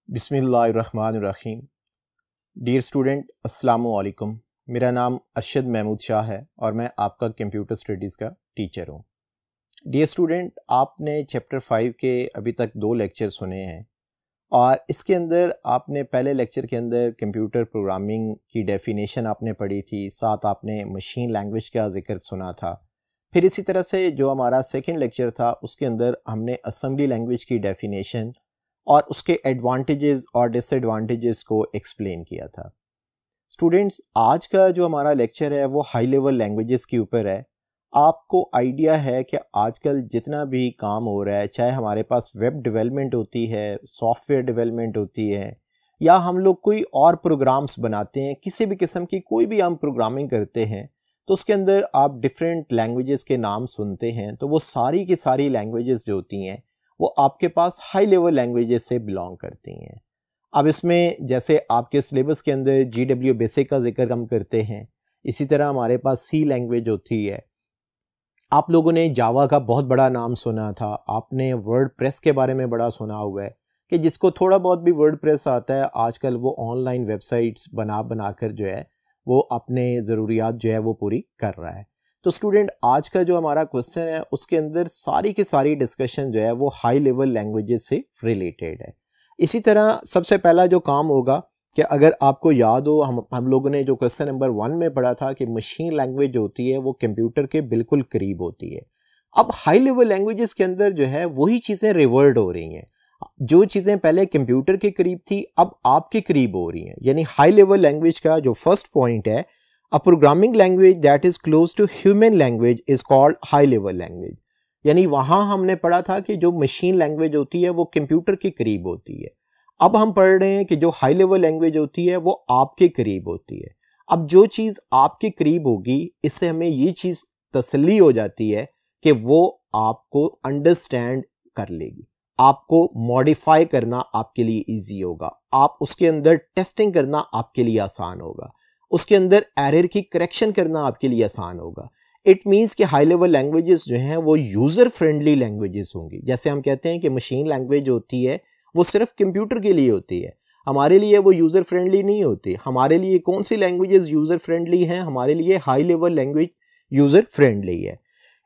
बिस्मिल्लाहिर्रहमानिर्रहीम। Dear student, अस्सलामु अलैकुम। मेरा नाम अरशद महमूद शाह है और मैं आपका कंप्यूटर स्टडीज़ का टीचर हूँ। डियर स्टूडेंट, आपने चैप्टर 5 के अभी तक 2 लेक्चर सुने हैं और इसके अंदर आपने पहले लेक्चर के अंदर कंप्यूटर प्रोग्रामिंग की डेफिनेशन आपने पढ़ी थी, साथ आपने मशीन लैंग्वेज का जिक्र सुना था। फिर इसी तरह से जो हमारा सेकेंड लेक्चर था उसके अंदर हमने असेंबली लैंग्वेज की डेफिनेशन और उसके एडवांटेजेस और डिसएडवांटेजेस को एक्सप्लेन किया था। स्टूडेंट्स, आज का जो हमारा लेक्चर है वो हाई लेवल लैंग्वेजेस के ऊपर है। आपको आइडिया है कि आजकल जितना भी काम हो रहा है, चाहे हमारे पास वेब डेवलपमेंट होती है, सॉफ्टवेयर डेवलपमेंट होती है, या हम लोग कोई और प्रोग्राम्स बनाते हैं, किसी भी किस्म की कोई भी हम प्रोग्रामिंग करते हैं, तो उसके अंदर आप डिफरेंट लैंग्वेजेस के नाम सुनते हैं। तो वो सारी की सारी लैंग्वेजेस जो होती हैं वो आपके पास हाई लेवल लैंग्वेजेस से बिलोंग करती हैं। अब इसमें जैसे आपके सिलेबस के अंदर GW बेसिक का जिक्र हम करते हैं, इसी तरह हमारे पास C लैंग्वेज होती है। आप लोगों ने जावा का बहुत बड़ा नाम सुना था, आपने वर्डप्रेस के बारे में बड़ा सुना हुआ है कि जिसको थोड़ा बहुत भी वर्डप्रेस आता है आजकल वो ऑनलाइन वेबसाइट्स बना कर जो है वो अपने ज़रूरियात जो है वो पूरी कर रहा है। तो स्टूडेंट, आज का जो हमारा क्वेश्चन है उसके अंदर सारी की सारी डिस्कशन जो है वो हाई लेवल लैंग्वेजेस से रिलेटेड है। इसी तरह सबसे पहला जो काम होगा कि अगर आपको याद हो, हम लोगों ने जो क्वेश्चन नंबर 1 में पढ़ा था कि मशीन लैंग्वेज होती है वो कंप्यूटर के बिल्कुल करीब होती है। अब हाई लेवल लैंग्वेजेस के अंदर जो है वही चीज़ें रिवर्ट हो रही हैं। जो चीज़ें पहले कंप्यूटर के करीब थी अब आपके करीब हो रही हैं। यानी हाई लेवल लैंग्वेज का जो फर्स्ट पॉइंट है, a programming language that is close to human language is called high level language. यानी वहां हमने पढ़ा था कि जो मशीन लैंग्वेज होती है वो कंप्यूटर के करीब होती है। अब हम पढ़ रहे हैं कि जो हाई लेवल लैंग्वेज होती है वो आपके करीब होती है। अब जो चीज़ आपके करीब होगी इससे हमें ये चीज़ तसल्ली हो जाती है कि वो आपको अंडरस्टैंड कर लेगी, आपको मॉडिफाई करना आपके लिए इजी होगा, आप उसके अंदर टेस्टिंग करना आपके लिए आसान होगा, उसके अंदर एरर की करेक्शन करना आपके लिए आसान होगा। इट मीन्स कि हाई लेवल लैंग्वेजेस जो हैं वो यूज़र फ्रेंडली लैंग्वेजेस होंगी। जैसे हम कहते हैं कि मशीन लैंग्वेज होती है वो सिर्फ कंप्यूटर के लिए होती है, हमारे लिए वो यूज़र फ्रेंडली नहीं होती। हमारे लिए कौन सी लैंग्वेजेस यूज़र फ्रेंडली हैं? हमारे लिए high level language user friendly है।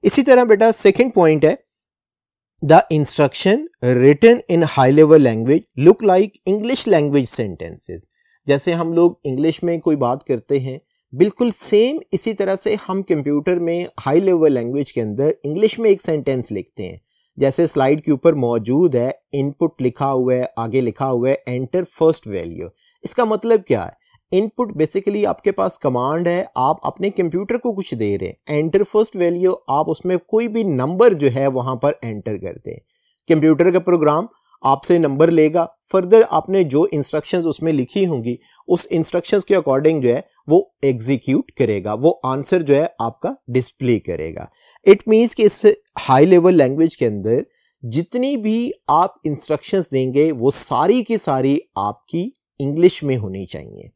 इसी तरह बेटा सेकेंड पॉइंट है, the instruction written in high level language look like English language sentences. जैसे हम लोग इंग्लिश में कोई बात करते हैं, बिल्कुल सेम इसी तरह से हम कंप्यूटर में हाई लेवल लैंग्वेज के अंदर इंग्लिश में एक सेंटेंस लिखते हैं। जैसे स्लाइड के ऊपर मौजूद है, इनपुट लिखा हुआ है, आगे लिखा हुआ है एंटर फर्स्ट वैल्यू। इसका मतलब क्या है? इनपुट बेसिकली आपके पास कमांड है, आप अपने कंप्यूटर को कुछ दे रहे हैं। एंटर फर्स्ट वैल्यू, आप उसमें कोई भी नंबर जो है वहां पर एंटर करते हैं। कंप्यूटर का प्रोग्राम आपसे नंबर लेगा, फर्दर आपने जो इंस्ट्रक्शंस उसमें लिखी होंगी उस इंस्ट्रक्शंस के अकॉर्डिंग जो है वो एग्जीक्यूट करेगा, वो आंसर जो है आपका डिस्प्ले करेगा। इट मीन्स कि इस हाई लेवल लैंग्वेज के अंदर जितनी भी आप इंस्ट्रक्शंस देंगे वो सारी की सारी आपकी इंग्लिश में होनी चाहिए।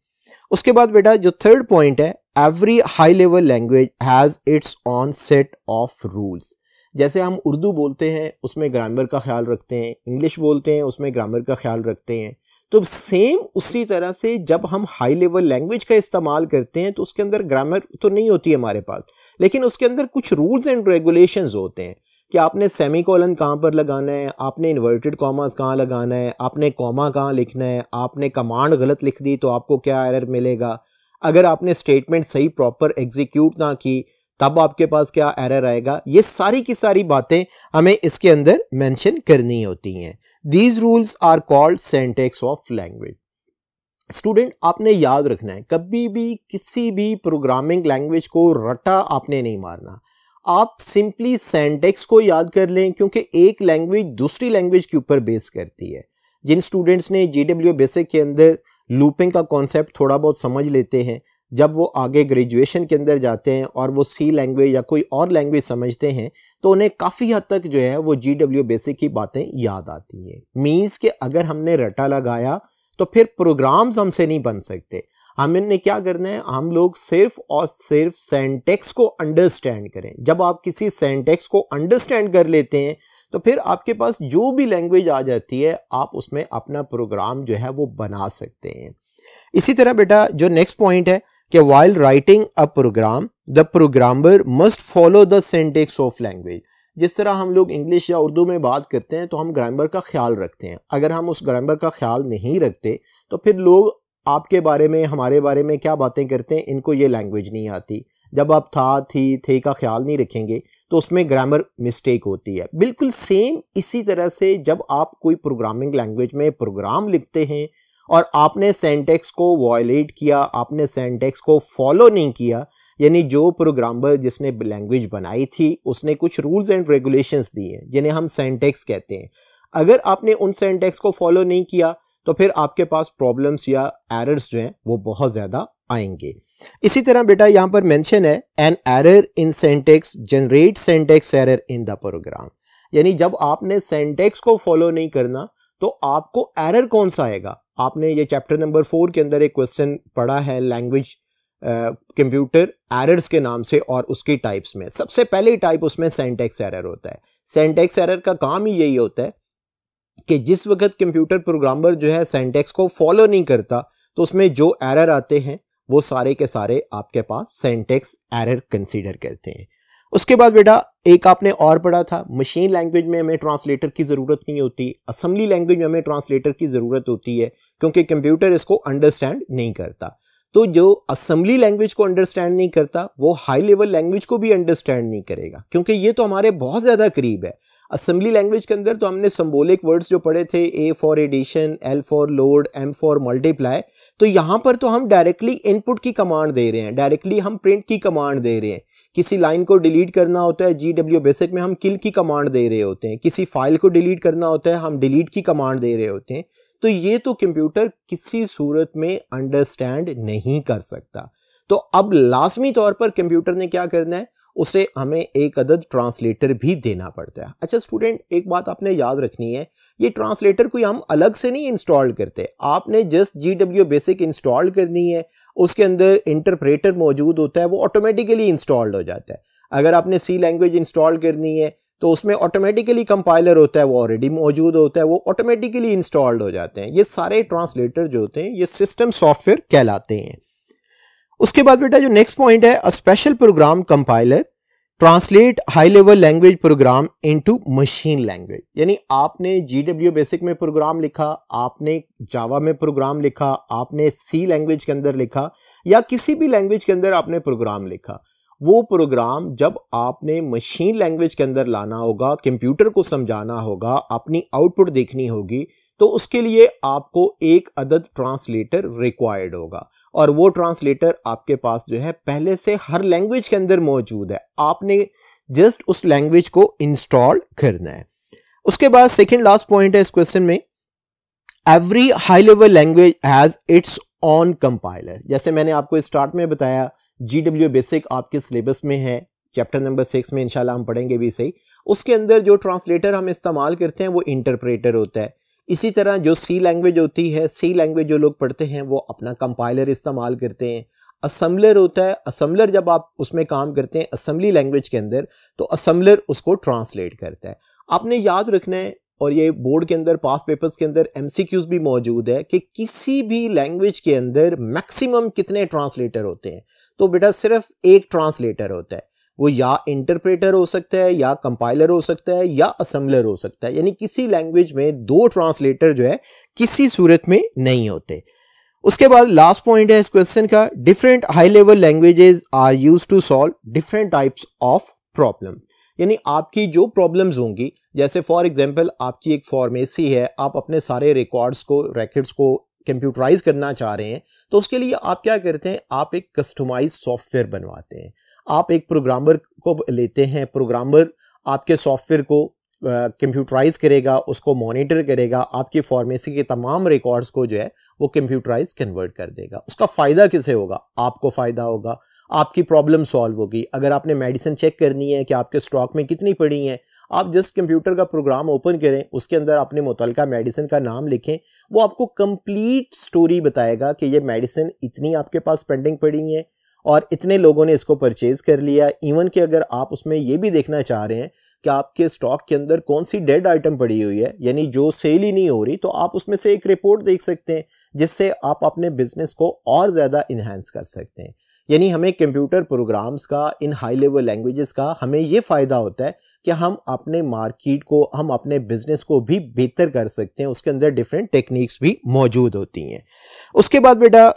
उसके बाद बेटा जो थर्ड पॉइंट है, every high level language has its on set of rules. जैसे हम उर्दू बोलते हैं उसमें ग्रामर का ख्याल रखते हैं, इंग्लिश बोलते हैं उसमें ग्रामर का ख्याल रखते हैं। तो सेम उसी तरह से जब हम हाई लेवल लैंग्वेज का इस्तेमाल करते हैं तो उसके अंदर ग्रामर तो नहीं होती है हमारे पास, लेकिन उसके अंदर कुछ रूल्स एंड रेगुलेशंस होते हैं कि आपने सेमीकोलन कहाँ पर लगाना है, आपने इन्वर्टेड कॉमास कहाँ लगाना है, आपने कॉमा कहाँ लिखना है, आपने कमांड गलत लिख दी तो आपको क्या एरर मिलेगा, अगर आपने स्टेटमेंट सही प्रॉपर एग्जीक्यूट ना की तब आपके पास क्या एरर आएगा। ये सारी की सारी बातें हमें इसके अंदर मेंशन करनी होती हैं। These rules are called syntax of language. Student, आपने याद रखना है कभी भी किसी भी प्रोग्रामिंग लैंग्वेज को रटा आपने नहीं मारना। आप सिंपली सिंटैक्स को याद कर लें, क्योंकि एक लैंग्वेज दूसरी लैंग्वेज के ऊपर बेस करती है। जिन स्टूडेंट्स ने GW बेसिक के अंदर लूपिंग का कॉन्सेप्ट थोड़ा बहुत समझ लेते हैं, जब वो आगे ग्रेजुएशन के अंदर जाते हैं और वो C लैंग्वेज या कोई और लैंग्वेज समझते हैं तो उन्हें काफ़ी हद तक जो है वो GW बेसिक की बातें याद आती हैं। मीन्स कि अगर हमने रटा लगाया तो फिर प्रोग्राम्स हमसे नहीं बन सकते। हमने क्या करना है, हम लोग सिर्फ और सिर्फ सिंटैक्स को अंडरस्टैंड करें। जब आप किसी सिंटैक्स को अंडरस्टैंड कर लेते हैं तो फिर आपके पास जो भी लैंग्वेज आ जाती है आप उसमें अपना प्रोग्राम जो है वो बना सकते हैं। इसी तरह बेटा जो नेक्स्ट पॉइंट है कि while writing a program the programmer must follow the syntax of language। जिस तरह हम लोग इंग्लिश या उर्दू में बात करते हैं तो हम ग्रामर का ख्याल रखते हैं, अगर हम उस ग्रामर का ख्याल नहीं रखते तो फिर लोग आपके बारे में हमारे बारे में क्या बातें करते हैं, इनको ये लैंग्वेज नहीं आती। जब आप था थी थे का ख्याल नहीं रखेंगे तो उसमें ग्रामर मिस्टेक होती है। बिल्कुल सेम इसी तरह से जब आप कोई प्रोग्रामिंग लैंग्वेज में प्रोग्राम लिखते हैं और आपने सिंटैक्स को वायलेट किया, आपने सिंटैक्स को फॉलो नहीं किया, यानी जो प्रोग्रामर जिसने लैंग्वेज बनाई थी उसने कुछ रूल्स एंड रेगुलेशंस दिए जिन्हें हम सिंटैक्स कहते हैं, अगर आपने उन सिंटैक्स को फॉलो नहीं किया तो फिर आपके पास प्रॉब्लम्स या एरर्स जो हैं वो बहुत ज़्यादा आएंगे। इसी तरह बेटा यहाँ पर मेंशन है an error in syntax generate syntax error in the program, यानी जब आपने सिंटैक्स को फॉलो नहीं करना तो आपको एरर कौन सा आएगा। आपने ये चैप्टर नंबर 4 के अंदर एक क्वेश्चन पढ़ा है लैंग्वेज कंप्यूटर एरर्स के नाम से और उसकी टाइप्स में सबसे पहली टाइप उसमें सिंटैक्स एरर होता है। सिंटैक्स एरर का काम ही यही होता है कि जिस वक्त कंप्यूटर प्रोग्रामर जो है सिंटैक्स को फॉलो नहीं करता तो उसमें जो एरर आते हैं वो सारे के सारे आपके पास सिंटैक्स एरर कंसीडर करते हैं। उसके बाद बेटा एक आपने और पढ़ा था मशीन लैंग्वेज में हमें ट्रांसलेटर की ज़रूरत नहीं होती, असेंबली लैंग्वेज में हमें ट्रांसलेटर की ज़रूरत होती है क्योंकि कंप्यूटर इसको अंडरस्टैंड नहीं करता। तो जो असेंबली लैंग्वेज को अंडरस्टैंड नहीं करता वो हाई लेवल लैंग्वेज को भी अंडरस्टैंड नहीं करेगा, क्योंकि ये तो हमारे बहुत ज़्यादा करीब है। असेंबली लैंग्वेज के अंदर तो हमने सिंबॉलिक वर्ड्स जो पढ़े थे, A for addition, L for load, M for multiply, तो यहाँ पर तो हम डायरेक्टली इनपुट की कमांड दे रहे हैं, डायरेक्टली हम प्रिंट की कमांड दे रहे हैं। किसी लाइन को डिलीट करना होता है GW बेसिक में हम किल की कमांड दे रहे होते हैं, किसी फाइल को डिलीट करना होता है हम डिलीट की कमांड दे रहे होते हैं। तो ये तो कंप्यूटर किसी सूरत में अंडरस्टैंड नहीं कर सकता। तो अब लाजमी तौर पर कंप्यूटर ने क्या करना है, उसे हमें एक अदद ट्रांसलेटर भी देना पड़ता है। अच्छा स्टूडेंट, एक बात आपने याद रखनी है, ये ट्रांसलेटर कोई हम अलग से नहीं इंस्टॉल करते, आपने जस्ट GW बेसिक इंस्टॉल करनी है, उसके अंदर इंटरप्रेटर मौजूद होता है, वो ऑटोमेटिकली इंस्टॉल्ड हो जाता है। अगर आपने C लैंग्वेज इंस्टॉल करनी है तो उसमें ऑटोमेटिकली कंपाइलर होता है, वो ऑलरेडी मौजूद होता है, वो ऑटोमेटिकली इंस्टॉल्ड हो जाते हैं। ये सारे ट्रांसलेटर जो होते हैं ये सिस्टम सॉफ्टवेयर कहलाते हैं। उसके बाद बेटा जो नेक्स्ट पॉइंट है, a special program compiler translate high level language program into machine language, यानी आपने GW बेसिक में प्रोग्राम लिखा, आपने जावा में प्रोग्राम लिखा, आपने C लैंग्वेज के अंदर लिखा या किसी भी लैंग्वेज के अंदर आपने प्रोग्राम लिखा, वो प्रोग्राम जब आपने मशीन लैंग्वेज के अंदर लाना होगा, कंप्यूटर को समझाना होगा, अपनी आउटपुट देखनी होगी, तो उसके लिए आपको एक अदद ट्रांसलेटर रिक्वायर्ड होगा और वो ट्रांसलेटर आपके पास जो है पहले से हर लैंग्वेज के अंदर मौजूद है, आपने जस्ट उस लैंग्वेज को इंस्टॉल करना है। उसके बाद सेकंड लास्ट पॉइंट है इस क्वेश्चन में, every high level language has its on compiler. जैसे मैंने आपको स्टार्ट में बताया GW बेसिक आपके सिलेबस में है, चैप्टर नंबर 6 में इंशाल्लाह हम पढ़ेंगे भी सही। उसके अंदर जो ट्रांसलेटर हम इस्तेमाल करते हैं वो इंटरप्रेटर होता है। इसी तरह जो C लैंग्वेज होती है, C लैंग्वेज जो लोग पढ़ते हैं वो अपना कंपाइलर इस्तेमाल करते हैं। असेंबलर होता है, असेंबलर जब आप उसमें काम करते हैं असेंबली लैंग्वेज के अंदर तो असेंबलर उसको ट्रांसलेट करता है। आपने याद रखना है, और ये बोर्ड के अंदर पास पेपर्स के अंदर MCQs भी मौजूद है कि किसी भी लैंग्वेज के अंदर मैक्सिमम कितने ट्रांसलेटर होते हैं। तो बेटा सिर्फ एक ट्रांसलेटर होता है, वो या इंटरप्रेटर हो सकता है या कंपाइलर हो सकता है या असेंबलर हो सकता है, यानी किसी लैंग्वेज में दो ट्रांसलेटर जो है किसी सूरत में नहीं होते। उसके बाद लास्ट पॉइंट है इस क्वेश्चन का, different high level languages are used to solve different types of problems, यानी आपकी जो प्रॉब्लम्स होंगी, जैसे फॉर एग्जांपल आपकी एक फार्मेसी है, आप अपने सारे रिकॉर्ड्स को कंप्यूटराइज करना चाह रहे हैं, तो उसके लिए आप क्या करते हैं, आप एक कस्टमाइज सॉफ्टवेयर बनवाते हैं। आप एक प्रोग्रामर को लेते हैं, प्रोग्रामर आपके सॉफ्टवेयर को कंप्यूटराइज करेगा, उसको मॉनिटर करेगा, आपकी फार्मेसी के तमाम रिकॉर्ड्स को जो है वो कंप्यूटराइज कन्वर्ट कर देगा। उसका फ़ायदा किसे होगा? आपको फ़ायदा होगा, आपकी प्रॉब्लम सॉल्व होगी। अगर आपने मेडिसिन चेक करनी है कि आपके स्टॉक में कितनी पड़ी हैं, आप जस्ट कंप्यूटर का प्रोग्राम ओपन करें, उसके अंदर अपने मुतल्लिका मेडिसिन का नाम लिखें, वो आपको कंप्लीट स्टोरी बताएगा कि ये मेडिसिन इतनी आपके पास पेंडिंग पड़ी है और इतने लोगों ने इसको परचेज कर लिया। इवन कि अगर आप उसमें ये भी देखना चाह रहे हैं कि आपके स्टॉक के अंदर कौन सी डेड आइटम पड़ी हुई है, यानी जो सेल ही नहीं हो रही, तो आप उसमें से एक रिपोर्ट देख सकते हैं जिससे आप अपने बिजनेस को और ज़्यादा इन्हांस कर सकते हैं। यानी हमें कंप्यूटर प्रोग्राम्स का, इन हाई लेवल लैंग्वेजेस का हमें ये फ़ायदा होता है कि हम अपने मार्केट को, हम अपने बिजनेस को भी बेहतर कर सकते हैं। उसके अंदर डिफरेंट टेक्निक्स भी मौजूद होती हैं। उसके बाद बेटा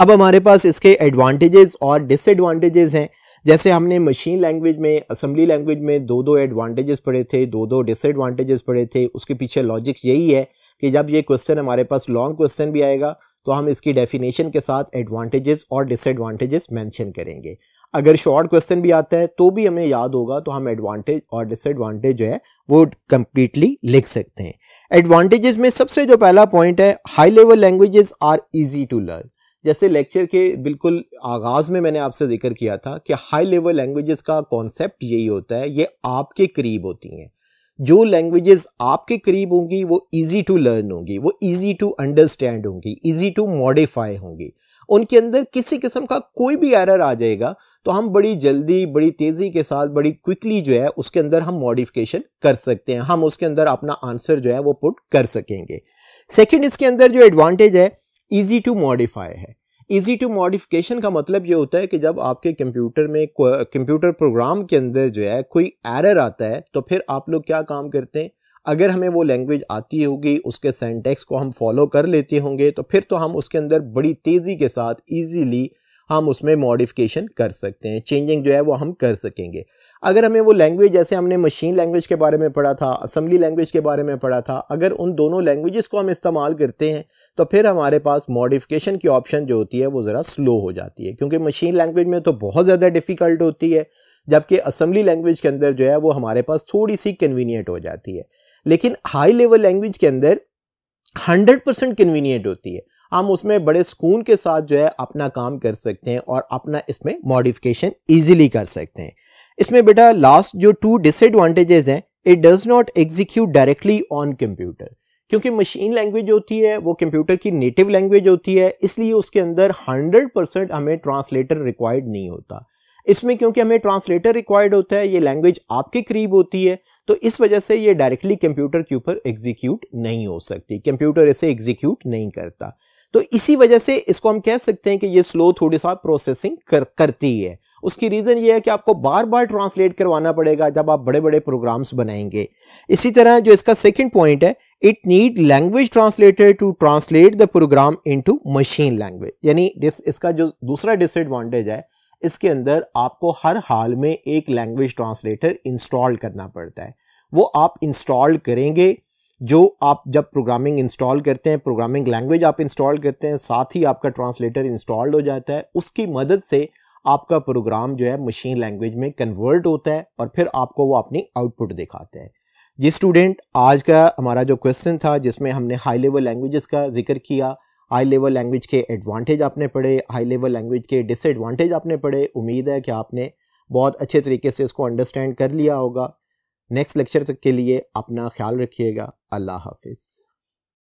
अब हमारे पास इसके एडवांटेजेस और डिसएडवांटेजेस हैं। जैसे हमने मशीन लैंग्वेज में, असेंबली लैंग्वेज में दो एडवांटेजेस पढ़े थे, दो डिसएडवांटेजेस पढ़े थे। उसके पीछे लॉजिक यही है कि जब ये क्वेश्चन हमारे पास लॉन्ग क्वेश्चन भी आएगा तो हम इसकी डेफिनेशन के साथ एडवांटेजेस और डिसएडवांटेजेस मेंशन करेंगे। अगर शॉर्ट क्वेश्चन भी आता है तो भी हमें याद होगा, तो हम एडवांटेज और डिसएडवांटेज जो है वो कंप्लीटली लिख सकते हैं। एडवांटेजेस में सबसे जो पहला पॉइंट है, high level languages are easy to learn. जैसे लेक्चर के बिल्कुल आगाज में मैंने आपसे जिक्र किया था कि हाई लेवल लैंग्वेजेस का कॉन्सेप्ट यही होता है, ये आपके करीब होती हैं। जो लैंग्वेजेस आपके करीब होंगी वो इजी टू लर्न होंगी, वो इजी टू अंडरस्टैंड होंगी, इजी टू मॉडिफाई होंगी। उनके अंदर किसी किस्म का कोई भी एरर आ जाएगा तो हम बड़ी जल्दी, बड़ी तेजी के साथ, बड़ी क्विकली जो है उसके अंदर हम मॉडिफिकेशन कर सकते हैं, हम उसके अंदर अपना आंसर जो है वो पुट कर सकेंगे। सेकंड, इसके अंदर जो एडवांटेज है, इजी टू मॉडिफाई है। इजी टू मॉडिफिकेशन का मतलब ये होता है कि जब आपके कंप्यूटर में, कंप्यूटर प्रोग्राम के अंदर जो है कोई एरर आता है तो फिर आप लोग क्या काम करते हैं, अगर हमें वो लैंग्वेज आती होगी, उसके सिंटैक्स को हम फॉलो कर लेते होंगे, तो फिर तो हम उसके अंदर बड़ी तेज़ी के साथ ईजीली हम उसमें मॉडिफिकेशन कर सकते हैं, चेंजिंग जो है वो हम कर सकेंगे। अगर हमें वो लैंग्वेज, जैसे हमने मशीन लैंग्वेज के बारे में पढ़ा था, असेंबली लैंग्वेज के बारे में पढ़ा था, अगर उन दोनों लैंग्वेजेस को हम इस्तेमाल करते हैं तो फिर हमारे पास मॉडिफिकेशन की ऑप्शन जो होती है वो ज़रा स्लो हो जाती है, क्योंकि मशीन लैंग्वेज में तो बहुत ज़्यादा डिफ़िकल्ट होती है, जबकि असेंबली लैंग्वेज के अंदर जो है वो हमारे पास थोड़ी सी कन्वीनियंट हो जाती है। लेकिन हाई लेवल लैंग्वेज के अंदर 100% कन्वीनियंट होती है, हम उसमें बड़े सुकून के साथ जो है अपना काम कर सकते हैं और अपना इसमें मॉडिफिकेशन इजीली कर सकते हैं। इसमें बेटा लास्ट जो 2 डिसएडवांटेजेस हैं, it does not execute directly on computer, क्योंकि मशीन लैंग्वेज होती है वो कंप्यूटर की नेटिव लैंग्वेज होती है, इसलिए उसके अंदर 100% हमें ट्रांसलेटर रिक्वायर्ड नहीं होता। इसमें क्योंकि हमें ट्रांसलेटर रिक्वायर्ड होता है, ये लैंग्वेज आपके करीब होती है, तो इस वजह से ये डायरेक्टली कंप्यूटर के ऊपर एग्जीक्यूट नहीं हो सकती, कंप्यूटर इसे एग्जीक्यूट नहीं करता। तो इसी वजह से इसको हम कह सकते हैं कि ये स्लो थोड़ी सा प्रोसेसिंग करती है। उसकी रीज़न ये है कि आपको बार बार ट्रांसलेट करवाना पड़ेगा जब आप बड़े बड़े प्रोग्राम्स बनाएंगे। इसी तरह जो इसका सेकंड पॉइंट है, it need language translator to translate the program into machine language. यानी इसका जो दूसरा डिसएडवांटेज है, इसके अंदर आपको हर हाल में एक लैंग्वेज ट्रांसलेटर इंस्टॉल करना पड़ता है। वो आप इंस्टॉल करेंगे, जो आप जब प्रोग्रामिंग इंस्टॉल करते हैं, प्रोग्रामिंग लैंग्वेज आप इंस्टॉल करते हैं, साथ ही आपका ट्रांसलेटर इंस्टॉल्ड हो जाता है, उसकी मदद से आपका प्रोग्राम जो है मशीन लैंग्वेज में कन्वर्ट होता है और फिर आपको वो अपनी आउटपुट दिखाते हैं। जी स्टूडेंट, आज का हमारा जो क्वेश्चन था जिसमें हमने हाई लेवल लैंग्वेजेस का जिक्र किया, हाई लेवल लैंग्वेज के एडवांटेज आपने पढ़े, हाई लेवल लैंग्वेज के डिसएडवांटेज आपने पढ़े। उम्मीद है कि आपने बहुत अच्छे तरीके से इसको अंडरस्टैंड कर लिया होगा। नेक्स्ट लेक्चर तक के लिए अपना ख्याल रखिएगा। अल्लाह हाफिज़।